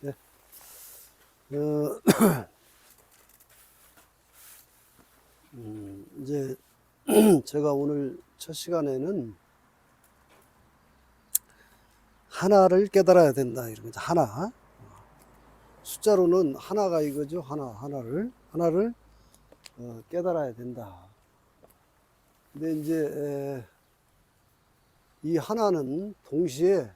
네. 어, 이제 제가 오늘 첫 시간에는 하나를 깨달아야 된다. 이런 거죠. 하나. 숫자로는 하나가 이거죠. 하나를 깨달아야 된다. 근데 이제 이 하나는 동시에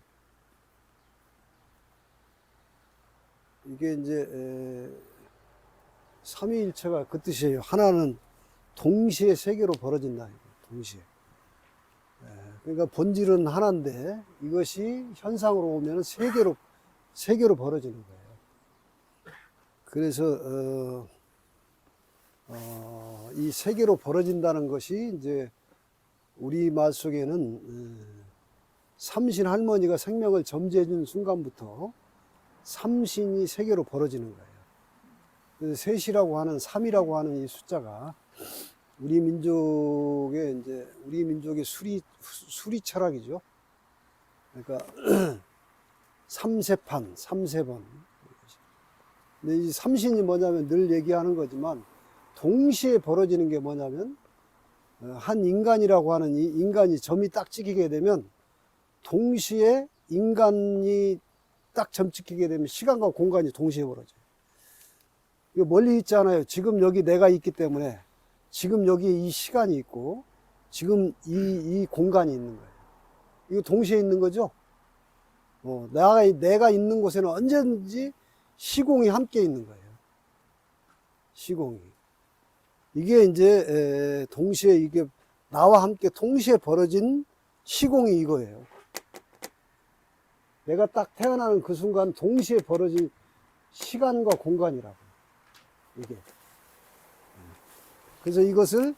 이게 이제 삼위일체가 그 뜻이에요. 하나는 동시에 세계로 벌어진다. 동시에. 그러니까 본질은 하나인데 이것이 현상으로 오면 세계로 벌어지는 거예요. 그래서 이 세계로 벌어진다는 것이 이제 우리 말 속에는 삼신 할머니가 생명을 점지해 준 순간부터 삼신이 세계로 벌어지는 거예요. 그래서 셋이라고 하는, 삼이라고 하는 이 숫자가 우리 민족의 수리 철학이죠. 그러니까 삼세번. 근데 이 삼신이 뭐냐면 늘 얘기하는 거지만 동시에 벌어지는 게 뭐냐면 한 인간이라고 하는 이 인간이 점이 딱 찍히게 되면 동시에 인간이 딱 점 찍히게 되면 시간과 공간이 동시에 벌어져요. 이거 멀리 있잖아요. 지금 여기 내가 있기 때문에 지금 여기 이 시간이 있고 지금 이 공간이 있는 거예요. 이거 동시에 있는 거죠. 내가 있는 곳에는 언제든지 시공이 함께 있는 거예요. 시공이. 이게 이제 동시에 이게 나와 함께 동시에 벌어진 시공이 이거예요. 내가 딱 태어나는 그 순간 동시에 벌어진 시간과 공간이라고. 이게. 그래서 이것을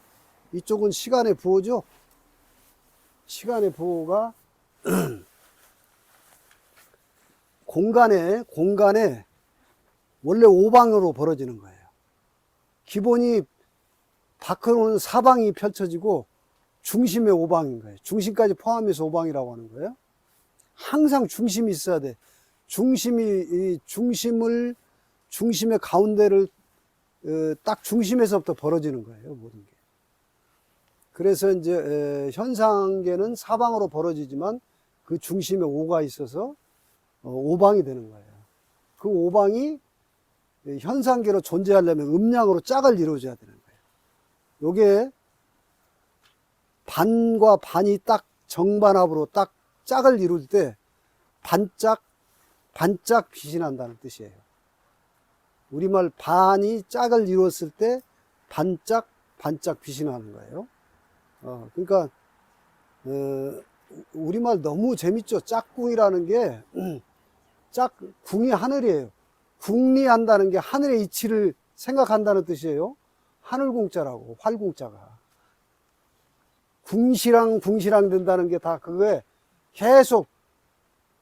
이쪽은 시간의 부호죠. 시간의 부호가 공간에 원래 오방으로 벌어지는 거예요. 기본이 밖으로는 사방이 펼쳐지고 중심의 오방인 거예요. 중심까지 포함해서 오방이라고 하는 거예요. 항상 중심이 있어야 돼. 중심의 가운데를 딱 중심에서부터 벌어지는 거예요. 모든 게. 그래서 이제 현상계는 사방으로 벌어지지만 그 중심에 오가 있어서 오방이 되는 거예요. 그 오방이 현상계로 존재하려면 음량으로 짝을 이루어줘야 되는 거예요. 요게 반과 반이 딱 정반합으로 딱 짝을 이룰 때 반짝 빛이 난다는 뜻이에요. 우리말 반이 짝을 이루었을 때 반짝 빛이 나는 거예요. 그러니까 우리말 너무 재밌죠. 짝꿍이라는 게 궁이 하늘이에요. 궁리한다는 게 하늘의 이치를 생각한다는 뜻이에요. 하늘궁자라고, 활궁자가. 궁시랑 된다는 게 다 그거에 계속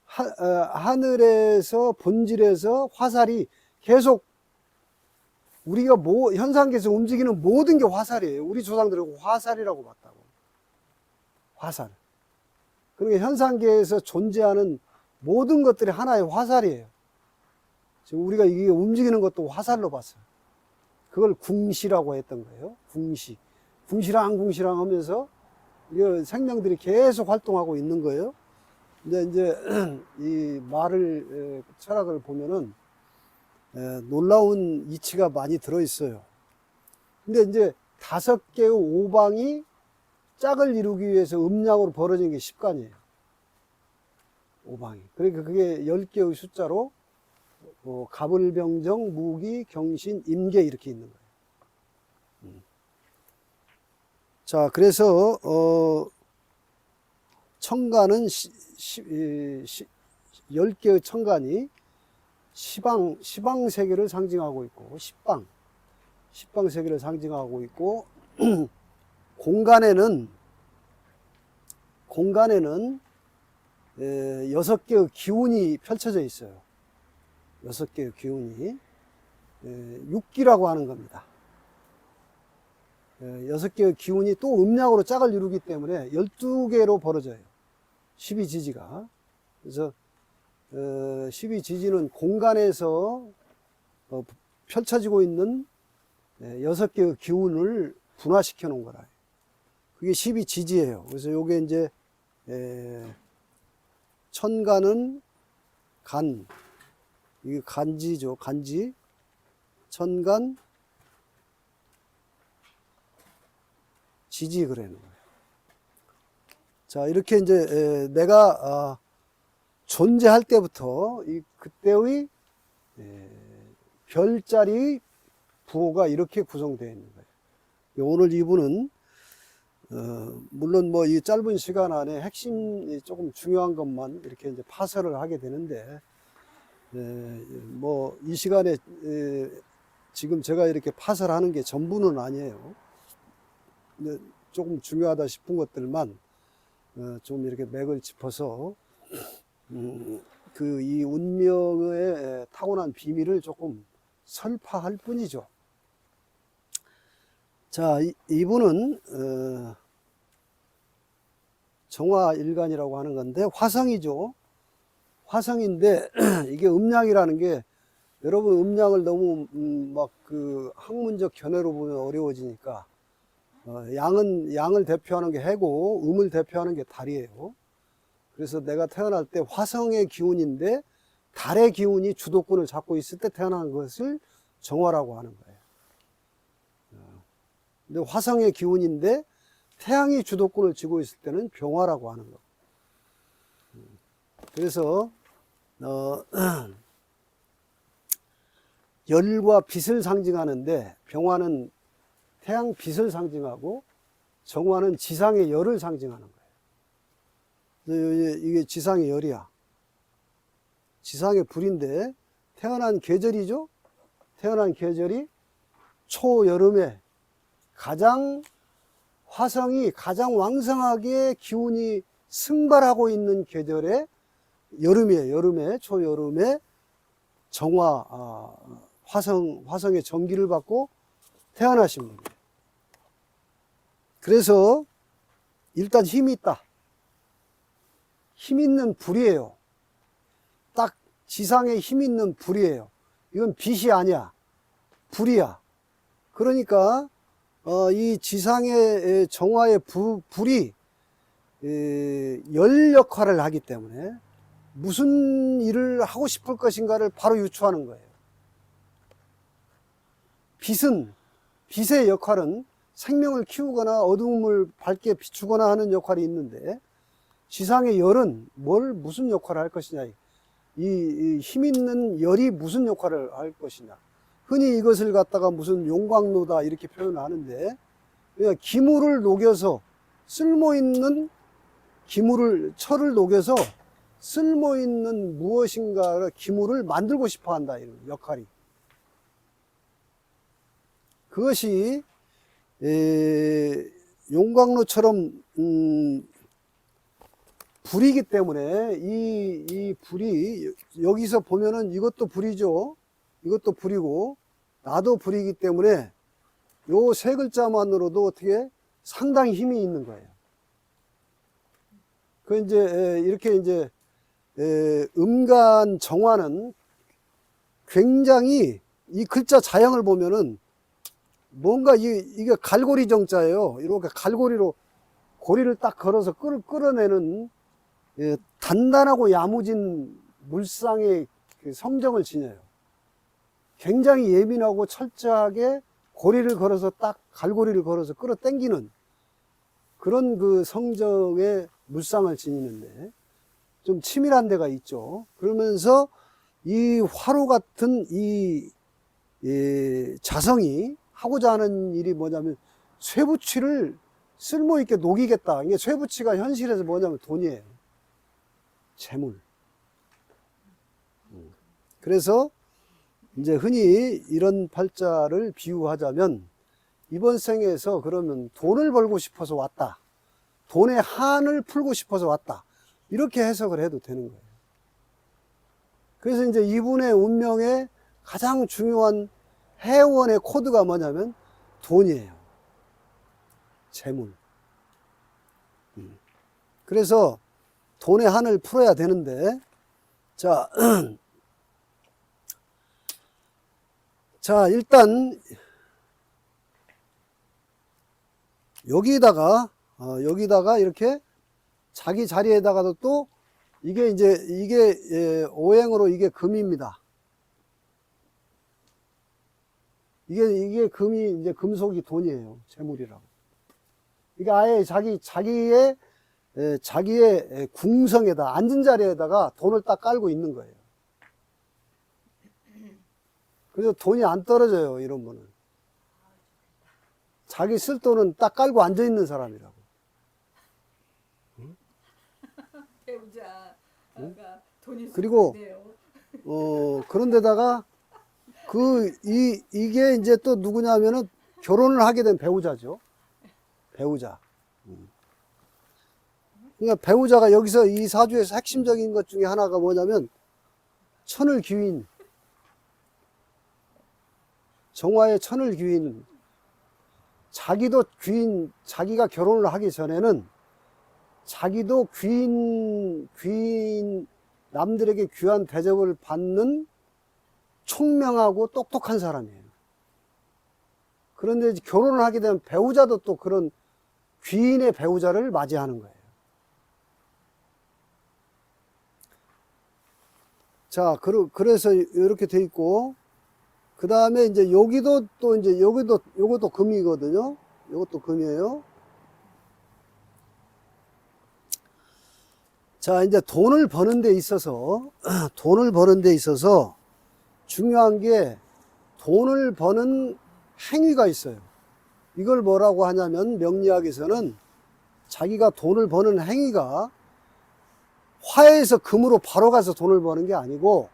하늘에서 본질에서 화살이 계속 우리가 현상계에서 움직이는 모든 게 화살이에요. 우리 조상들은 화살이라고 봤다고. 화살. 그러니까 현상계에서 존재하는 모든 것들이 하나의 화살이에요. 지금 우리가 이게 움직이는 것도 화살로 봤어요. 그걸 궁시라고 했던 거예요. 궁시랑 하면서 생명들이 계속 활동하고 있는 거예요. 이제 이 철학을 보면은 놀라운 이치가 많이 들어있어요. 근데 이제 5개의 오방이 짝을 이루기 위해서 음량으로 벌어진 게 십간이에요. 오방이. 그러니까 그게 10개의 숫자로 갑을병정, 무기, 경신, 임계 이렇게 있는 거예요. 자, 그래서 천간은 10개의 천간이 시방 세계를 상징하고 있고 십방 세계를 상징하고 있고 공간에는 6개의 기운이 펼쳐져 있어요. 6개의 기운이 육기라고 하는 겁니다. 6개의 기운이 또 음량으로 짝을 이루기 때문에 12개로 벌어져요. 12지지가. 그래서 12지지는 공간에서 펼쳐지고 있는 6개의 기운을 분화시켜 놓은 거라. 그게 12지지예요. 그래서 요게 이제 천간은 간, 이게 간지죠. 간지, 천간, 지지 그러는 거예요. 자, 이렇게 이제 내가 존재할 때부터 그때의 별자리 부호가 이렇게 구성되어 있는 거예요. 오늘 이분은 물론 뭐 이 짧은 시간 안에 핵심 조금 중요한 것만 이렇게 이제 파설을 하게 되는데 뭐 이 시간에 지금 제가 이렇게 파설하는 게 전부는 아니에요. 근데 조금 중요하다 싶은 것들만 좀 이렇게 맥을 짚어서 그 이 운명의 타고난 비밀을 조금 설파할 뿐이죠. 자, 이분은 정화일간이라고 하는 건데 화성이죠. 화성인데 이게 음양이라는 게 여러분 음양을 너무 막 그 학문적 견해로 보면 어려워지니까 양을 대표하는 게 해고 음을 대표하는 게 달이에요. 그래서 내가 태어날 때 화성의 기운인데 달의 기운이 주도권을 잡고 있을 때 태어난 것을 정화라고 하는 거예요. 근데 화성의 기운인데 태양이 주도권을 쥐고 있을 때는 병화라고 하는 거. 그래서 열과 빛을 상징하는데 병화는 태양 빛을 상징하고 정화는 지상의 열을 상징하는 거예요. 이게 지상의 열이야. 지상의 불인데 태어난 계절이죠. 태어난 계절이 초여름에 화성이 가장 왕성하게 기운이 승발하고 있는 계절에 여름에 초여름에 정화 화성의 전기를 받고 태어나신 분이에요. 그래서 일단 힘이 있다. 힘 있는 불이에요. 딱 지상에 힘 있는 불이에요. 이건 빛이 아니야. 불이야. 그러니까 이 지상의 정화의 불이 열 역할을 하기 때문에 무슨 일을 하고 싶을 것인가를 바로 유추하는 거예요. 빛의 역할은 생명을 키우거나 어두움을 밝게 비추거나 하는 역할이 있는데 지상의 열은 무슨 역할을 할 것이냐. 이 힘 있는 열이 무슨 역할을 할 것이냐. 흔히 이것을 갖다가 무슨 용광로다 이렇게 표현하는데 그러니까 기물을 녹여서 쓸모있는 철을 녹여서 쓸모있는 무엇인가 기물을 만들고 싶어 한다. 이런 역할이. 그것이 용광로처럼 불이기 때문에 이 불이 여기서 보면은 이것도 불이죠. 이것도 불이고 나도 불이기 때문에 요 세 글자만으로도 어떻게 상당히 힘이 있는 거예요. 그 이제 이렇게 이제 음간 정화는 굉장히 이 글자 자형을 보면은 뭔가 이게 갈고리 정자예요. 이렇게 갈고리로 고리를 딱 걸어서 끌어내는 단단하고 야무진 물상의 그 성정을 지녀요. 굉장히 예민하고 철저하게 갈고리를 걸어서 끌어당기는 그런 그 성정의 물상을 지니는데 좀 치밀한 데가 있죠. 그러면서 이 화로 같은 이 자성이 하고자 하는 일이 뭐냐면 쇠붙이를 쓸모있게 녹이겠다. 이게 쇠붙이가 현실에서 뭐냐면 돈이에요. 재물. 그래서 이제 흔히 이런 팔자를 비유하자면 이번 생에서 그러면 돈을 벌고 싶어서 왔다. 돈의 한을 풀고 싶어서 왔다. 이렇게 해석을 해도 되는 거예요. 그래서 이제 이분의 운명의 가장 중요한 해원의 코드가 뭐냐면 돈이에요. 재물. 그래서 돈의 한을 풀어야 되는데 자, 자, 일단 여기다가 이렇게 자기 자리에다가도 또 이게 오행으로 이게 금입니다. 이게 금이 이제 금속이 돈이에요. 재물이라고. 이게 아예 자기의 궁성에다 앉은 자리에다가 돈을 딱 깔고 있는 거예요. 그래서 돈이 안 떨어져요. 이런 분은 자기 쓸 돈은 딱 깔고 앉아 있는 사람이라고. 배우자 돈이 그리고 그런데다가 이게 이제 또 누구냐면은 결혼을 하게 된 배우자죠. 배우자. 그러니까 배우자가 여기서 이 사주에서 핵심적인 것 중에 하나가 뭐냐면 천을 귀인. 정화의 천을 귀인. 자기도 귀인, 자기가 결혼을 하기 전에는 자기도 귀인, 남들에게 귀한 대접을 받는 총명하고 똑똑한 사람이에요. 그런데 결혼을 하게 되면 배우자도 또 그런 귀인의 배우자를 맞이하는 거예요. 자, 그래서 이렇게 돼 있고, 그 다음에 이제 여기도 또 이제 요것도 금이거든요. 요것도 금이에요. 자, 이제 돈을 버는 데 있어서 중요한 게 돈을 버는 행위가 있어요. 이걸 뭐라고 하냐면 명리학에서는 자기가 돈을 버는 행위가 화에서 금으로 바로 가서 돈을 버는 게 아니고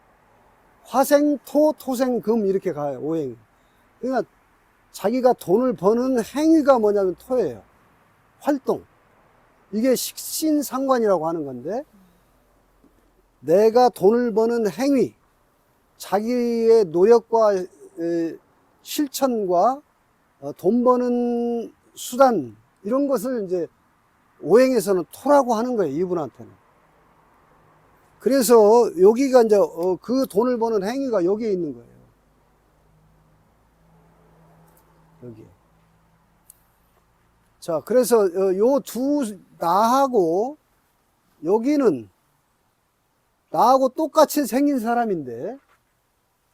화생토, 토생금 이렇게 가요. 오행이. 그러니까 자기가 돈을 버는 행위가 뭐냐면 토예요. 활동. 이게 식신상관이라고 하는 건데 내가 돈을 버는 행위, 자기의 노력과 실천과 돈 버는 수단 이런 것을 이제 오행에서는 토라고 하는 거예요. 이분한테는. 그래서 여기가 이제 그 돈을 버는 행위가 여기에 있는 거예요. 여기에. 자, 그래서 나하고 여기는 나하고 똑같이 생긴 사람인데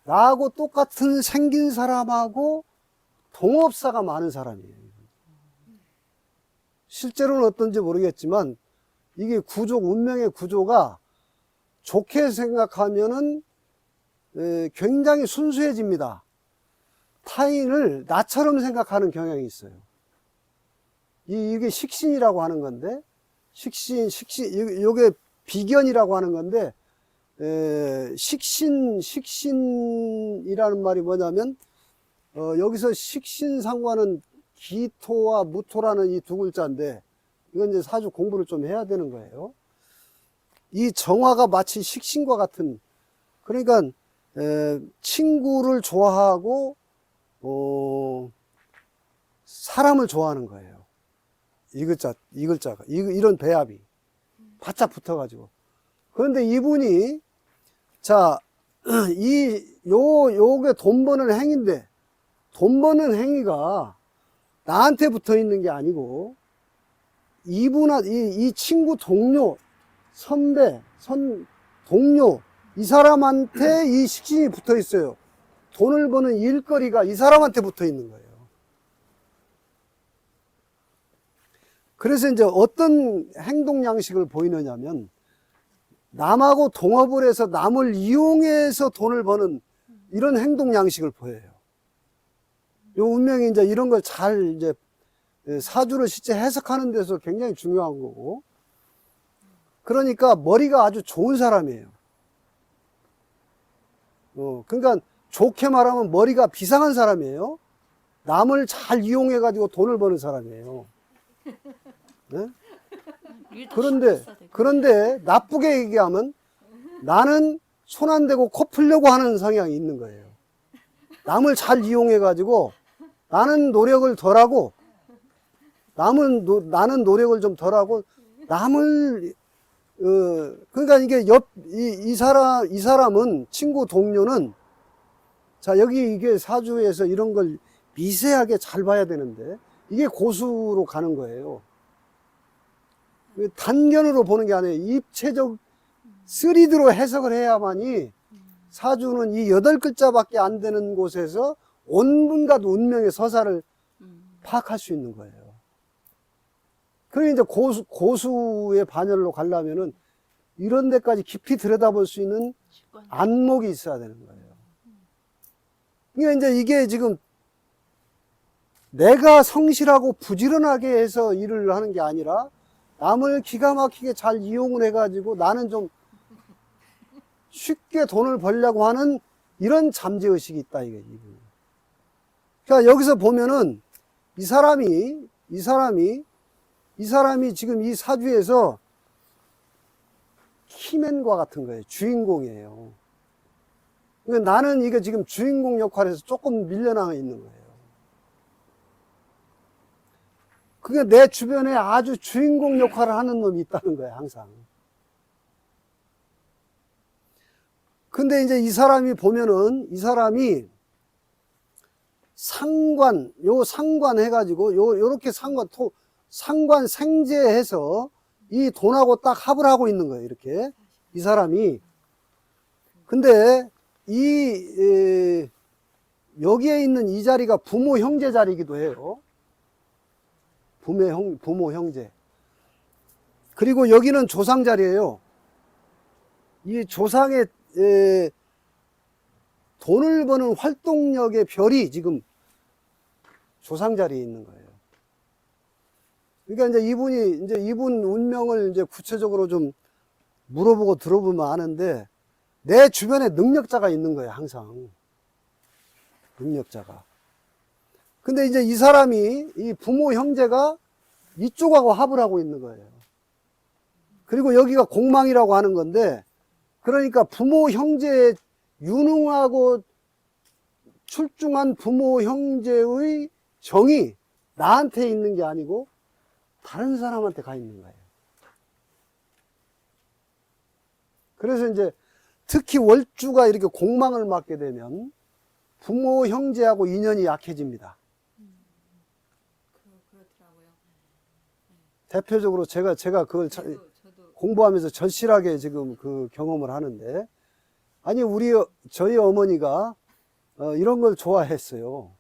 나하고 똑같은 생긴 사람하고 동업사가 많은 사람이에요. 실제로는 어떤지 모르겠지만 이게 운명의 구조가 좋게 생각하면은 굉장히 순수해집니다. 타인을 나처럼 생각하는 경향이 있어요. 이게 식신이라고 하는 건데, 이게 비견이라고 하는 건데, 식신이라는 말이 뭐냐면, 여기서 식신상관은 기토와 무토라는 이 두 글자인데, 이건 이제 사주 공부를 좀 해야 되는 거예요. 이 정화가 마치 식신과 같은, 그러니까, 친구를 좋아하고, 사람을 좋아하는 거예요. 이 글자가. 이런 배합이. 바짝 붙어가지고. 그런데 이분이, 자, 요게 돈 버는 행위인데, 돈 버는 행위가 나한테 붙어 있는 게 아니고, 이 친구 동료, 선배, 동료, 이 사람한테 이 식신이 붙어 있어요. 돈을 버는 일거리가 이 사람한테 붙어 있는 거예요. 그래서 이제 어떤 행동 양식을 보이느냐면, 남하고 동업을 해서 남을 이용해서 돈을 버는 이런 행동 양식을 보여요. 요 운명이 이제 이런 걸 잘 이제 사주를 실제 해석하는 데서 굉장히 중요한 거고. 그러니까 머리가 아주 좋은 사람이에요. 그러니까 좋게 말하면 머리가 비상한 사람이에요. 남을 잘 이용해가지고 돈을 버는 사람이에요. 네? 그런데 나쁘게 얘기하면 나는 손 안 대고 코 풀려고 하는 성향이 있는 거예요. 남을 잘 이용해가지고 나는 노력을 덜하고 나는 노력을 좀 덜하고 남을 그러니까 이게 이 사람은, 친구 동료는, 자, 여기 이게 사주에서 이런 걸 미세하게 잘 봐야 되는데, 이게 고수로 가는 거예요. 단견으로 보는 게 아니에요. 입체적 3D로 해석을 해야만이 사주는 이 8글자밖에 안 되는 곳에서 온갖 운명의 서사를 파악할 수 있는 거예요. 그러니 이제 고수의 반열로 가려면은 이런 데까지 깊이 들여다볼 수 있는 안목이 있어야 되는 거예요. 그러니까 이제 이게 지금 내가 성실하고 부지런하게 해서 일을 하는 게 아니라 남을 기가 막히게 잘 이용을 해가지고 나는 좀 쉽게 돈을 벌려고 하는 이런 잠재의식이 있다, 이게. 그러니까 여기서 보면은 이 사람이 지금 이 사주에서 키맨과 같은 거예요. 주인공이에요. 그러니까 나는 이게 지금 주인공 역할에서 조금 밀려나 있는 거예요. 그러니까 내 주변에 아주 주인공 역할을 하는 놈이 있다는 거예요, 항상. 근데 이제 이 사람이 보면은, 이 사람이 상관 해가지고, 요렇게 상관 생재해서 이 돈하고 딱 합을 하고 있는 거예요, 이렇게. 이 사람이. 근데 여기에 있는 이 자리가 부모 형제 자리이기도 해요. 부모 형제. 그리고 여기는 조상 자리예요. 이 조상의 돈을 버는 활동력의 별이 지금 조상 자리에 있는 거예요. 그러니까 이제 이분 운명을 이제 구체적으로 좀 물어보고 들어보면 아는데, 내 주변에 능력자가 있는 거예요, 항상. 능력자가. 근데 이제 이 사람이, 이 부모 형제가 이쪽하고 합을 하고 있는 거예요. 그리고 여기가 공망이라고 하는 건데, 그러니까 부모 형제의 유능하고 출중한 부모 형제의 정이 나한테 있는 게 아니고 다른 사람한테 가 있는 거예요. 그래서 이제 특히 월주가 이렇게 공망을 맞게 되면 부모 형제하고 인연이 약해집니다. 그렇더라고요. 대표적으로 제가 그걸 저도 공부하면서 절실하게 지금 그 경험을 하는데, 아니 저희 어머니가 이런 걸 좋아했어요.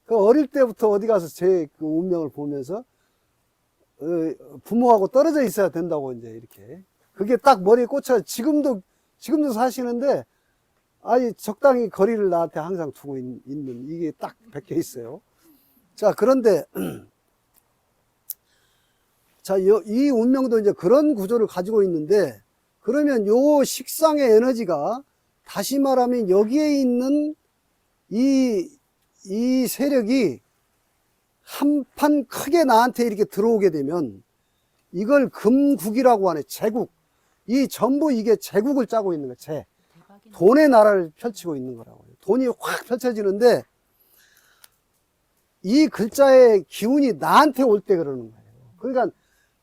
그 어릴 때부터 어디 가서 제 그 운명을 보면서 부모하고 떨어져 있어야 된다고 이제 이렇게, 그게 딱 머리에 꽂혀. 지금도 사시는데 아니 적당히 거리를 나한테 항상 두고 있는 이게 딱 박혀 있어요. 자, 그런데 자, 이 운명도 이제 그런 구조를 가지고 있는데, 그러면 요 식상의 에너지가 다시 말하면 여기에 있는 이 세력이 한판 크게 나한테 이렇게 들어오게 되면 이걸 금국이라고 하네. 제국. 이 전부 이게 제국을 짜고 있는 거예요. 돈의 나라를 펼치고 있는 거라고요. 돈이 확 펼쳐지는데 이 글자의 기운이 나한테 올 때 그러는 거예요. 그러니까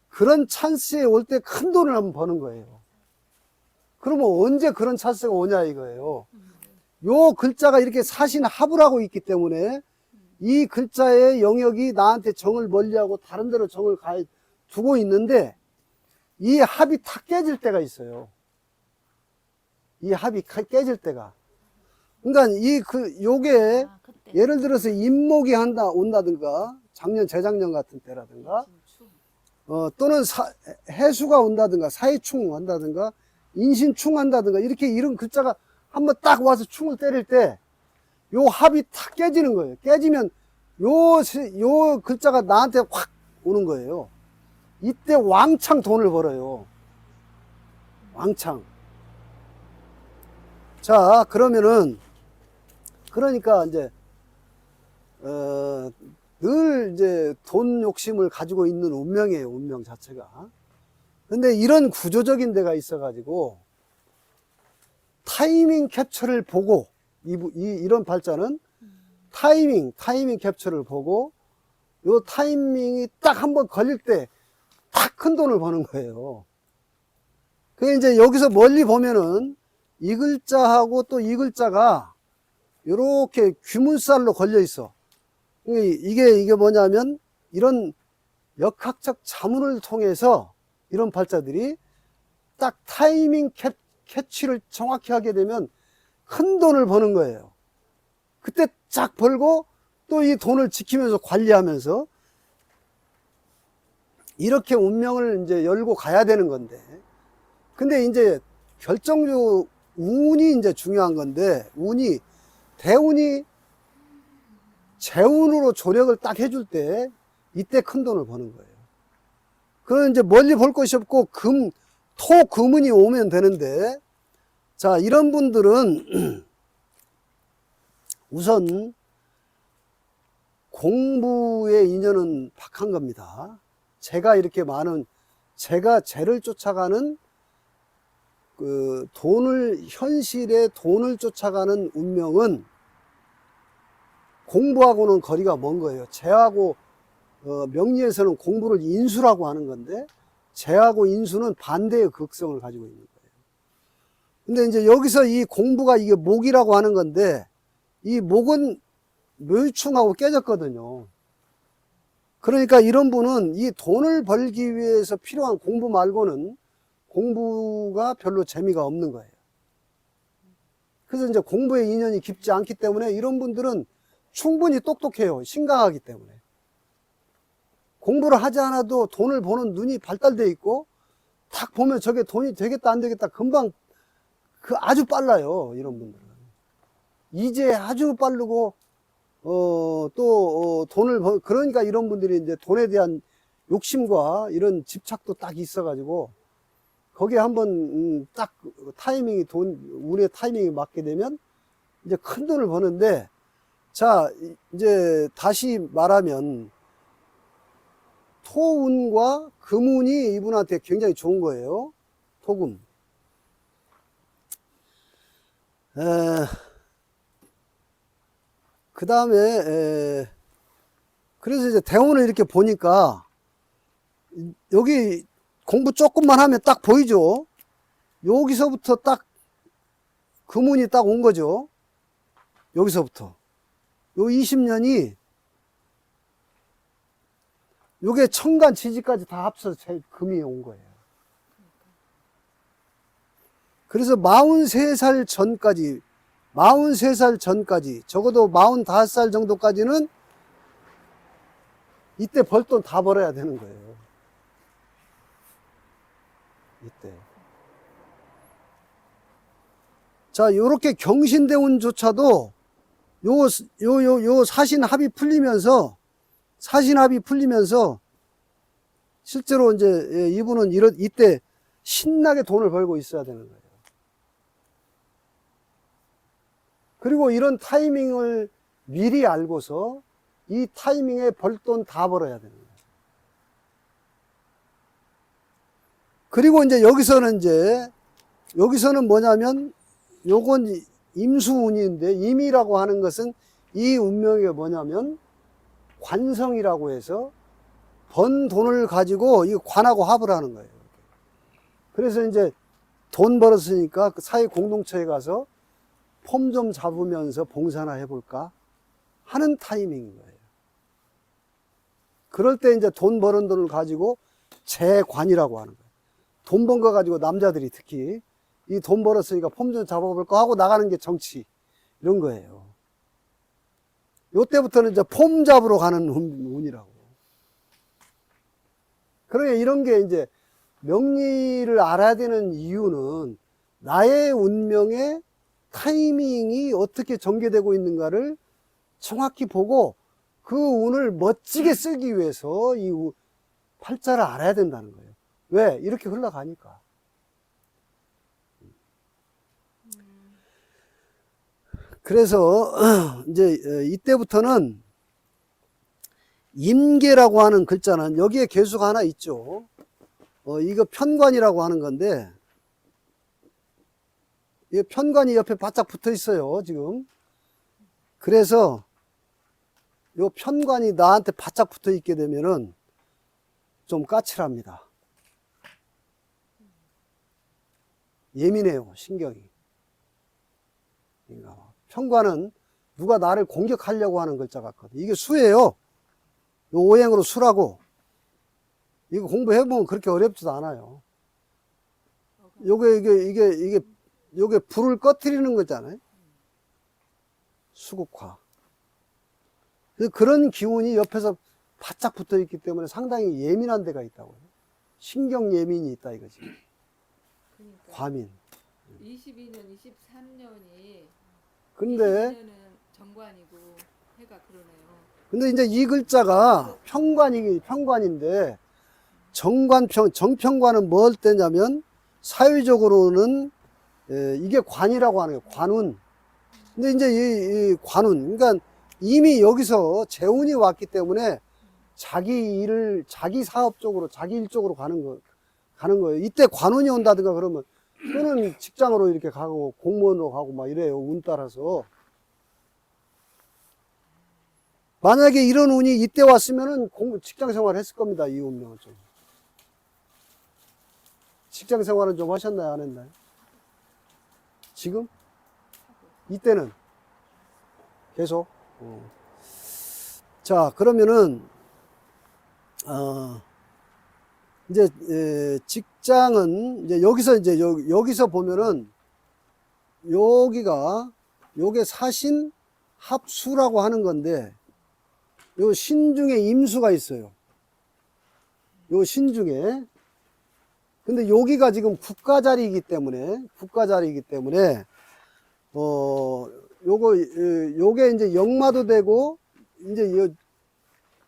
그런 찬스에 올 때 큰 돈을 한번 버는 거예요. 그러면 언제 그런 찬스가 오냐 이거예요. 요 글자가 이렇게 사신 합을 하고 있기 때문에 이 글자의 영역이 나한테 정을 멀리하고 다른 데로 정을 두고 있는데, 이 합이 탁 깨질 때가 있어요. 이 합이 깨질 때가. 그러니까 요게 예를 들어서 임목이 온다든가, 재작년 같은 때라든가, 또는 해수가 온다든가, 사해충 한다든가, 인신충 한다든가, 이렇게 이런 글자가 한번 딱 와서 충을 때릴 때, 요 합이 탁 깨지는 거예요. 깨지면 요 글자가 나한테 확 오는 거예요. 이때 왕창 돈을 벌어요. 왕창. 자, 그러니까 이제 늘 이제 돈 욕심을 가지고 있는 운명이에요, 운명 자체가. 근데 이런 구조적인 데가 있어가지고 타이밍 캡처를 보고, 이런 발자는 타이밍 캡처를 보고, 요 타이밍이 딱 한번 걸릴 때 딱 큰 돈을 버는 거예요. 그 이제 여기서 멀리 보면은 이 글자하고 또 이 글자가 이렇게 귀문살로 걸려 있어. 이게 뭐냐면 이런 역학적 자문을 통해서 이런 발자들이 딱 타이밍 캐치를 정확히 하게 되면 큰 돈을 버는 거예요. 그때 쫙 벌고 또 이 돈을 지키면서 관리하면서 이렇게 운명을 이제 열고 가야 되는 건데, 근데 이제 결정적 운이 이제 중요한 건데, 대운이 재운으로 조력을 딱 해줄 때 이때 큰 돈을 버는 거예요. 그럼 이제 멀리 볼 것이 없고 금운이 오면 되는데, 자, 이런 분들은 우선 공부의 인연은 박한 겁니다. 제가 재를 쫓아가는 현실의 돈을 쫓아가는 운명은 공부하고는 거리가 먼 거예요. 재하고, 명리에서는 공부를 인수라고 하는 건데, 재하고 인수는 반대의 극성을 가지고 있는 거예요. 근데 이제 여기서 이 공부가 이게 목이라고 하는 건데, 이 목은 묘충하고 깨졌거든요. 그러니까 이런 분은 이 돈을 벌기 위해서 필요한 공부 말고는 공부가 별로 재미가 없는 거예요. 그래서 이제 공부의 인연이 깊지 않기 때문에 이런 분들은 충분히 똑똑해요. 신강하기 때문에. 공부를 하지 않아도 돈을 보는 눈이 발달되어 있고, 딱 보면 저게 돈이 되겠다 안 되겠다 금방 아주 빨라요. 이런 분들은 이제 아주 빠르고 그러니까 이런 분들이 이제 돈에 대한 욕심과 이런 집착도 딱 있어가지고, 거기에 한번 딱 운의 타이밍이 맞게 되면 이제 큰 돈을 버는데, 자, 이제 다시 말하면 토운과 금운이 이분한테 굉장히 좋은 거예요. 토금. 그 다음에 그래서 이제 대운을 이렇게 보니까 여기 공부 조금만 하면 딱 보이죠. 여기서부터 딱 금운이 딱 온 거죠. 여기서부터 요 20년이 요게 천간 지지까지 다 합쳐서 제일 금이 온 거예요. 그래서 43살 전까지 적어도 45살 정도까지는 이때 벌 돈 다 벌어야 되는 거예요. 이때. 자, 요렇게 경신대운조차도 요 사신합이 풀리면서 실제로 이제 이분은 이때 신나게 돈을 벌고 있어야 되는 거예요. 그리고 이런 타이밍을 미리 알고서 이 타이밍에 벌 돈 다 벌어야 되는 거예요. 그리고 이제 여기서는 뭐냐면 요건 임수운인데, 임이라고 하는 것은 이 운명이 뭐냐면 관성이라고 해서 번 돈을 가지고 이 관하고 합을 하는 거예요. 그래서 이제 돈 벌었으니까 그 사회 공동체에 가서 폼 좀 잡으면서 봉사나 해볼까 하는 타이밍인 거예요. 그럴 때 이제 돈 버는 돈을 가지고 재관이라고 하는 거예요. 돈 번 거 가지고 남자들이 특히 이 돈 벌었으니까 폼 좀 잡아볼까 하고 나가는 게 정치, 이런 거예요. 요때부터는 이제 폼 잡으러 가는 운이라고. 그러니까 이런 게 이제 명리를 알아야 되는 이유는 나의 운명의 타이밍이 어떻게 전개되고 있는가를 정확히 보고 그 운을 멋지게 쓰기 위해서 이 팔자를 알아야 된다는 거예요. 왜? 이렇게 흘러가니까. 그래서 이제 이때부터는 임계라고 하는 글자는 여기에 개수가 하나 있죠. 이거 편관이라고 하는 건데, 이 편관이 옆에 바짝 붙어 있어요, 지금. 그래서 이 편관이 나한테 바짝 붙어 있게 되면은 좀 까칠합니다. 예민해요, 신경이. 그러니까 편관은 누가 나를 공격하려고 하는 글자 같거든. 이게 수예요. 요 오행으로 수라고. 이거 공부해보면 그렇게 어렵지도 않아요. 요게 불을 꺼트리는 거잖아요. 수국화. 그런 기운이 옆에서 바짝 붙어 있기 때문에 상당히 예민한 데가 있다고요. 신경 예민이 있다 이거지. 그러니까 과민. 22년, 23년이 근데 22년은 정관이고 해가 그러네요. 근데 이제 이 글자가 평관인데 정평관은 뭘 때냐면 사회적으로는 이게 관이라고 하는 거예요. 관운. 근데 이제 이 관운, 그러니까 이미 여기서 재운이 왔기 때문에 자기 일을 자기 사업 쪽으로 자기 일 쪽으로 가는 거예요. 이때 관운이 온다든가 그러면 또는 직장으로 이렇게 가고 공무원으로 가고 막 이래요. 운 따라서. 만약에 이런 운이 이때 왔으면은 직장 생활을 했을 겁니다. 이 운명은 좀. 직장 생활은 좀 하셨나요? 안 했나요? 지금? 이때는? 계속? 자, 그러면은, 이제, 직장은, 이제 여기서 보면은, 요게 사신 합수라고 하는 건데, 요 신중에 임수가 있어요. 요 신중에. 근데 여기가 지금 국가 자리이기 때문에, 요게 이제 역마도 되고, 이제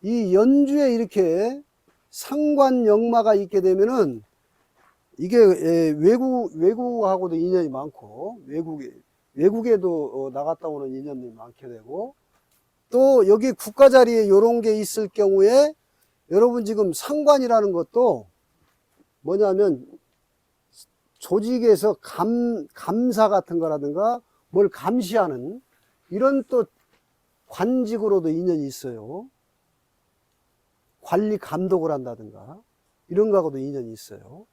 이 연주에 이렇게 상관 역마가 있게 되면은, 이게 외국하고도 인연이 많고, 외국에도 나갔다 오는 인연이 많게 되고, 또 여기 국가 자리에 요런 게 있을 경우에, 여러분 지금 상관이라는 것도 뭐냐면, 조직에서 감사 같은 거라든가 뭘 감시하는 이런 또 관직으로도 인연이 있어요. 관리 감독을 한다든가 이런 거하고도 인연이 있어요.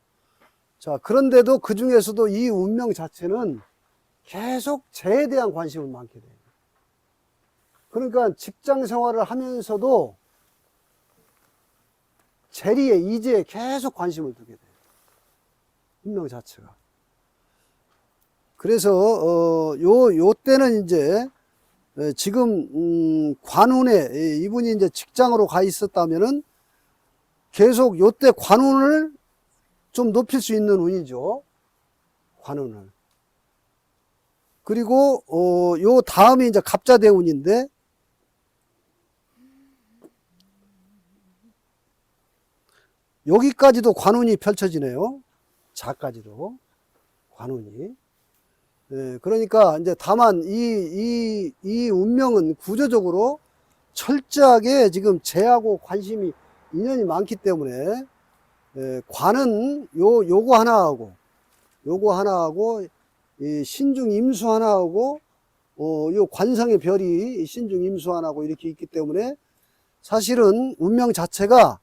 자, 그런데도 그 중에서도 이 운명 자체는 계속 재에 대한 관심을 많게 돼요. 그러니까 직장 생활을 하면서도 재리에, 이제에 계속 관심을 두게 돼요. 운명 자체가. 그래서 요 때는 이제 지금 관운에 이분이 이제 직장으로 가 있었다면은 계속 요 때 관운을 좀 높일 수 있는 운이죠. 관운을. 그리고 요 다음이 이제 갑자대운인데 여기까지도 관운이 펼쳐지네요. 자까지도 관운이. 그러니까 이제 다만 이 운명은 구조적으로 철저하게 지금 재하고 관심이 인연이 많기 때문에 관은 요거 하나하고 이 신중 임수 하나하고 요 관성의 별이 신중 임수 하나하고 이렇게 있기 때문에 사실은 운명 자체가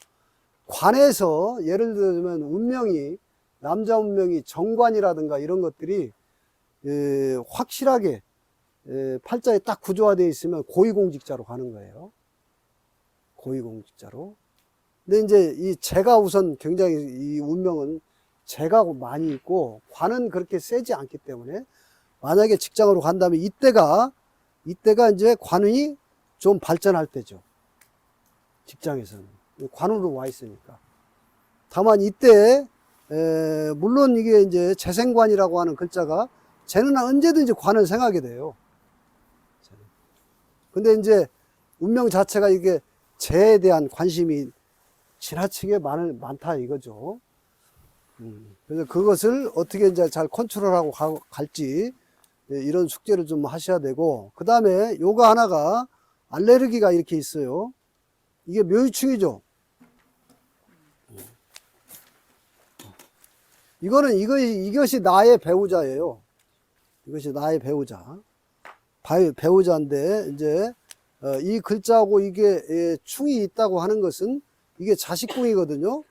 관에서 예를 들면 운명이 남자 운명이 정관이라든가 이런 것들이 확실하게 팔자에 딱 구조화되어 있으면 고위공직자로 가는 거예요. 고위공직자로. 근데 이제 이 재가 우선 굉장히 이 운명은 재가 많이 있고 관은 그렇게 세지 않기 때문에 만약에 직장으로 간다면 이때가 이제 관운이 좀 발전할 때죠. 직장에서는. 관운으로 와 있으니까. 다만 이때 물론 이게 이제 재생관이라고 하는 글자가 쟤는 언제든지 관을 생하게 돼요. 근데 이제 운명 자체가 이게 재에 대한 관심이 지나치게 많다 이거죠. 그래서 그것을 어떻게 이제 잘 컨트롤하고 갈지 이런 숙제를 좀 하셔야 되고, 그 다음에 요거 하나가 알레르기가 이렇게 있어요. 이게 묘유충이죠. 이것이 나의 배우자예요. 이것이 나의 배우자. 배우자인데, 이제, 이 글자하고 이게 충이 있다고 하는 것은 이게 자식궁이거든요.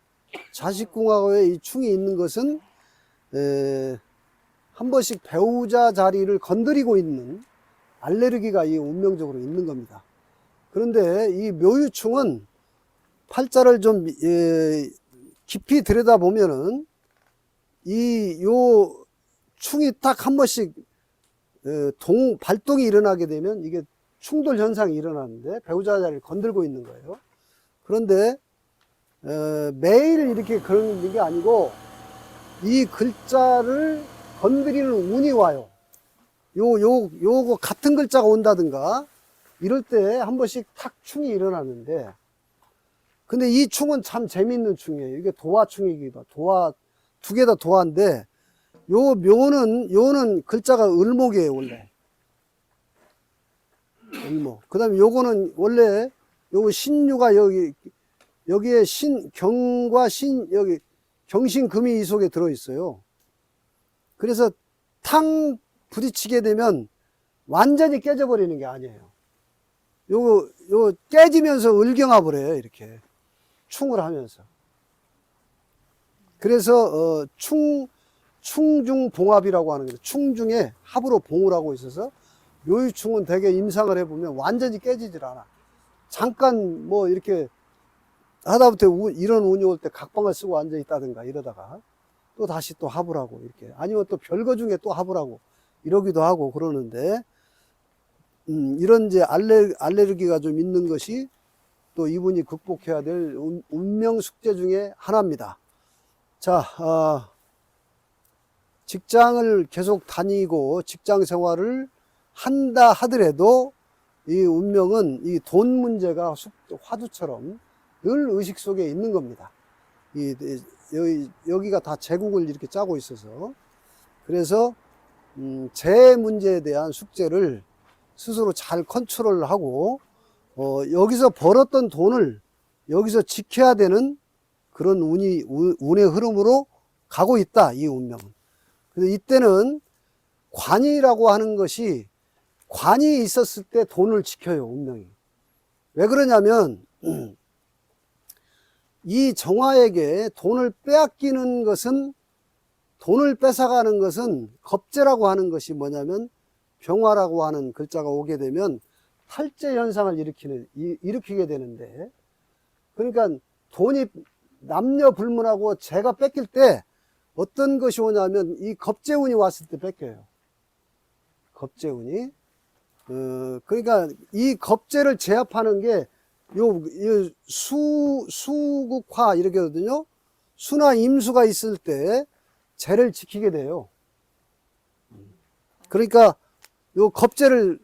자식궁하고의 이 충이 있는 것은, 한 번씩 배우자 자리를 건드리고 있는 알레르기가 이 운명적으로 있는 겁니다. 그런데 이 묘유충은 팔자를 좀 깊이 들여다보면은 요 충이 딱 한 번씩 발동이 일어나게 되면 이게 충돌 현상이 일어나는데 배우자 자리를 건들고 있는 거예요. 그런데 매일 이렇게 그러는 게 아니고 이 글자를 건드리는 운이 와요. 요거 같은 글자가 온다든가 이럴 때 한 번씩 탁 충이 일어나는데, 근데 이 충은 참 재밌는 충이에요. 이게 도화충이기도 도화, 두 개 다 도화인데, 요는 글자가 을목이에요, 원래. 을목. 그 다음에 요거는 원래, 요거 신유가 여기에 경과 여기 경신금이 이 속에 들어있어요. 그래서 탕 부딪히게 되면 완전히 깨져버리는 게 아니에요. 요거 깨지면서 을경합을 해요, 이렇게. 충을 하면서. 그래서, 충중봉합이라고 하는 거죠. 충중에 합으로 봉을 하고 있어서 묘유충은 대개 임상을 해보면 완전히 깨지질 않아. 잠깐 뭐 이렇게 하다부터 이런 운이 올 때 각방을 쓰고 앉아 있다든가 이러다가 또 다시 또 합을 하고 이렇게, 아니면 또 별거 중에 또 합을 하고 이러기도 하고 그러는데, 이런 이제 알레르기가 좀 있는 것이 또 이분이 극복해야 될 운명 숙제 중에 하나입니다. 자, 직장을 계속 다니고 직장 생활을 한다 하더라도 이 운명은 이 돈 문제가 화두처럼 늘 의식 속에 있는 겁니다. 여기가 다 제국을 이렇게 짜고 있어서, 그래서 재 문제에 대한 숙제를 스스로 잘 컨트롤하고 여기서 벌었던 돈을 여기서 지켜야 되는 그런 운의 흐름으로 가고 있다, 이 운명은. 그래서 이때는 관이라고 하는 것이, 관이 있었을 때 돈을 지켜요, 운명이. 왜 그러냐면 이 정화에게 돈을 빼앗기는 것은, 돈을 뺏어가는 것은 겁재라고 하는 것이 뭐냐면, 병화라고 하는 글자가 오게 되면 탈재 현상을 일으키게 되는데, 그러니까 돈이 남녀 불문하고 제가 뺏길 때 어떤 것이 오냐면 이 겁재운이 왔을 때 뺏겨요. 겁재운이. 그러니까 이 겁재를 제압하는 게 수국화 이렇게 하거든요. 수나 임수가 있을 때 재를 지키게 돼요. 그러니까 요 겁재를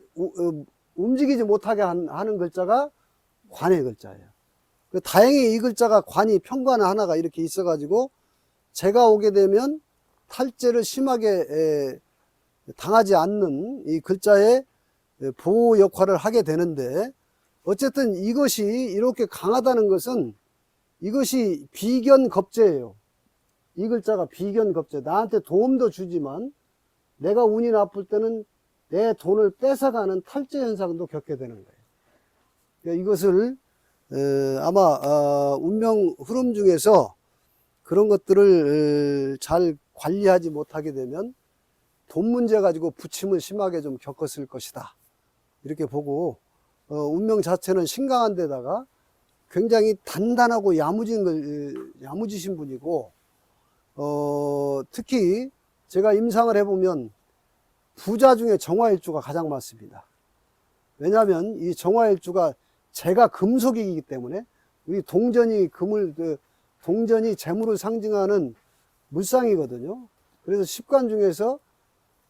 움직이지 못하게 하는 글자가 관의 글자예요. 다행히 이 글자가 관이 편관 하나가 이렇게 있어가지고 재가 오게 되면 탈재를 심하게 당하지 않는 이 글자의 보호 역할을 하게 되는데, 어쨌든 이것이 이렇게 강하다는 것은 이것이 비견겁재예요. 이 글자가 비견겁재. 나한테 도움도 주지만 내가 운이 나쁠 때는 내 돈을 뺏어가는 탈재 현상도 겪게 되는 거예요. 그러니까 이것을 아마 운명 흐름 중에서 그런 것들을 잘 관리하지 못하게 되면 돈 문제 가지고 부침을 심하게 좀 겪었을 것이다, 이렇게 보고, 운명 자체는 신강한 데다가 굉장히 단단하고 야무지신 분이고, 특히 제가 임상을 해보면 부자 중에 정화일주가 가장 많습니다. 왜냐하면 이 정화일주가 재가 금속이기 때문에, 우리 동전이 동전이 재물을 상징하는 물상이거든요. 그래서 십관 중에서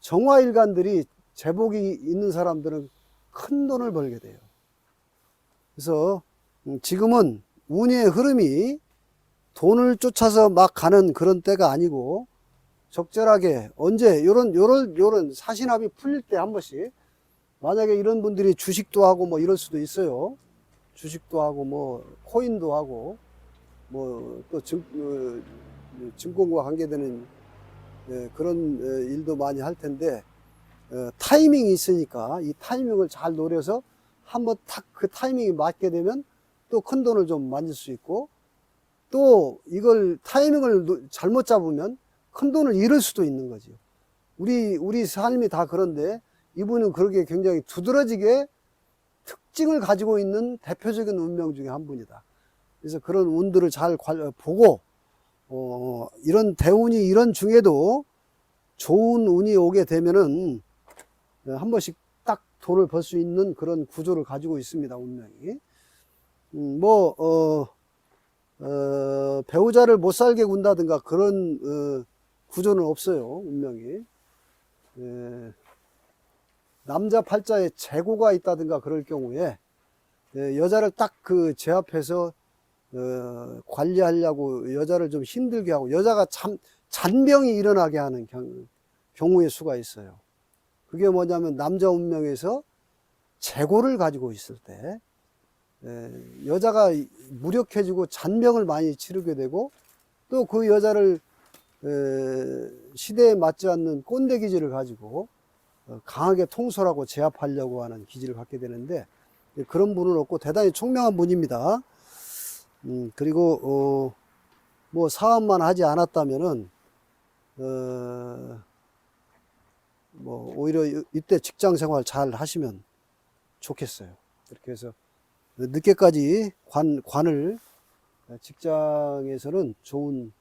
정화일간들이 재복이 있는 사람들은 큰 돈을 벌게 돼요. 그래서 지금은 운의 흐름이 돈을 쫓아서 막 가는 그런 때가 아니고, 적절하게 언제 요런 사신합이 풀릴 때 한 번씩, 만약에 이런 분들이 주식도 하고 뭐 이럴 수도 있어요. 주식도 하고 뭐 코인도 하고 뭐 또 증권과 관계되는 그런 일도 많이 할 텐데, 타이밍이 있으니까 이 타이밍을 잘 노려서 한번 탁 그 타이밍이 맞게 되면 또 큰 돈을 좀 만질 수 있고, 또 이걸 타이밍을 잘못 잡으면 큰 돈을 잃을 수도 있는 거죠. 우리 삶이 다 그런데 이분은 그렇게 굉장히 두드러지게 특징을 가지고 있는 대표적인 운명 중에 한 분이다. 그래서 그런 운들을 잘 보고, 이런 대운이 이런 중에도 좋은 운이 오게 되면은 한 번씩 딱 돈을 벌 수 있는 그런 구조를 가지고 있습니다, 운명이. 배우자를 못 살게 군다든가 그런 구조는 없어요, 운명이. 남자 팔자에 재고가 있다든가 그럴 경우에 여자를 딱 그 제압해서 관리하려고 여자를 좀 힘들게 하고 여자가 잔병이 일어나게 하는 경우의 수가 있어요. 그게 뭐냐면 남자 운명에서 재고를 가지고 있을 때 여자가 무력해지고 잔병을 많이 치르게 되고 또 그 여자를 시대에 맞지 않는 꼰대 기질을 가지고 강하게 통솔하고 제압하려고 하는 기질을 갖게 되는데 그런 분은 없고 대단히 총명한 분입니다. 그리고 뭐 사업만 하지 않았다면은 뭐 오히려 이때 직장 생활 잘 하시면 좋겠어요. 이렇게 해서 늦게까지 관을 직장에서는 좋은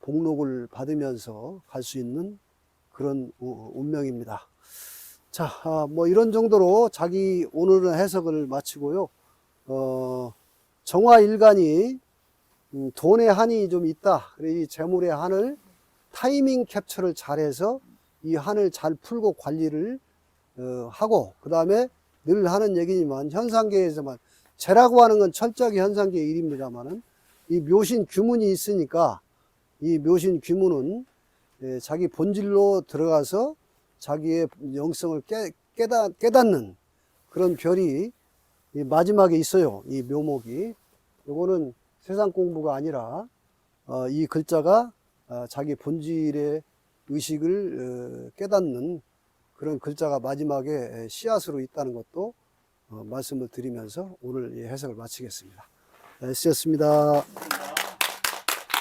복록을 받으면서 갈 수 있는 그런 운명입니다. 자, 뭐 이런 정도로 오늘은 해석을 마치고요. 정화일간이 돈의 한이 좀 있다. 그래 이 재물의 한을 타이밍 캡처를 잘해서 이 한을 잘 풀고 관리를 하고 그 다음에 늘 하는 얘기지만 현상계에서만 재라고 하는 건 철저하게 현상계의 일입니다만은 이 묘신 규문이 있으니까 이 묘신 규문은 자기 본질로 들어가서 자기의 영성을 깨닫는 그런 별이 마지막에 있어요. 이 묘목이. 요거는 세상 공부가 아니라 이 글자가 자기 본질의 의식을 깨닫는 그런 글자가 마지막에 씨앗으로 있다는 것도 말씀을 드리면서 오늘 이 해석을 마치겠습니다. 쓰셨습니다.